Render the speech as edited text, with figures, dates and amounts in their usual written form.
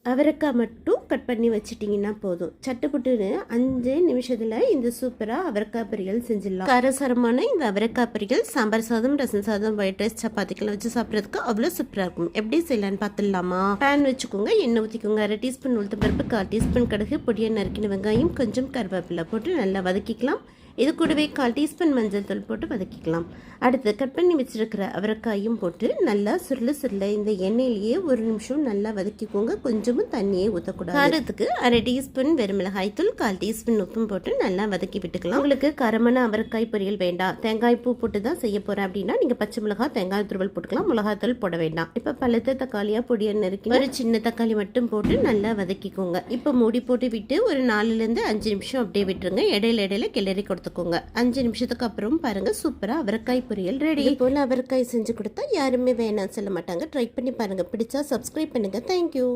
அவரைக்காய் மட்டும் கட் பண்ணி வச்சிட்டிங்கன்னா போதும். சட்டுப்புட்டுன்னு 5 நிமிஷத்தில் இந்த சூப்பராக அவரைக்காய் பொரியல் செஞ்சிடலாம். காரசாரமான இந்த அவரைக்காய் பொரியல் சாம்பார் சாதம், ரசம் சாதம், ஒயிட் ரைஸ், சப்பாத்திக்கெல்லாம் வச்சு சாப்பிட்றதுக்கு அவ்வளோ சூப்பராக இருக்கும். எப்படி செய்யலான்னு பார்த்துடலாமா? பேன் வச்சுக்கோங்க, எண்ணெய் ஊற்றிக்கோங்க. 1/2 டீஸ்பூன் உளுத்தம்பருப்பு, 1/4 டீஸ்பூன் கடுகு, பொடியை நறுக்கின வெங்காயம், கொஞ்சம் கருவேப்பிலை போட்டு நல்லா வதக்கிக்கலாம். இது கூடவே 1/4 டீஸ்பூன் மஞ்சள் தூள் போட்டு வதக்கிக்கலாம். அடுத்து கட் பண்ணி வச்சிருக்கிற அவரைக்காயும் போட்டு நல்லா சுருள இந்த எண்ணெயிலேயே 1 நிமிஷம் நல்லா வதக்கிக்கோங்க. கொஞ்சமும் தண்ணியே ஊற்றக்கூடாது. காரத்துக்கு 1/2 டீஸ்பூன் வெறுமிளகாய் தூள், 1/4 டீஸ்பூன் உப்பும் போட்டு நல்லா வதக்கி விட்டுக்கலாம். உங்களுக்கு காரமான அவரைக்காய் பொரியல் வேண்டாம், தேங்காய் பூ போட்டு தான் செய்ய போறேன் அப்படின்னா நீங்க பச்சை மிளகாய், தேங்காய் துருவல் போட்டுக்கலாம். மிளகாய் தூள் போட வேண்டாம். இப்போ பழுத்த தக்காளியா பொடியை நறுக்கி ஒரு சின்ன தக்காளி மட்டும் போட்டு நல்லா வதக்கிக்கோங்க. இப்போ மூடி போட்டு விட்டு ஒரு 4லேருந்து 5 நிமிஷம் அப்படியே விட்டுருங்க. இடையில கிளறி கொடுத்துக்கோங்க. 5 நிமிஷத்துக்கு அப்புறம் பாருங்க, சூப்பரா அவரைக்காய் பொரியல் ரெடி. போல அவரைக்காய் செஞ்சு கொடுத்தா யாருமே வேணாம் சொல்ல மாட்டாங்க. ட்ரை பண்ணி பாருங்க. பிடிச்சா சப்ஸ்கிரைப் பண்ணுங்க. தேங்க்யூ.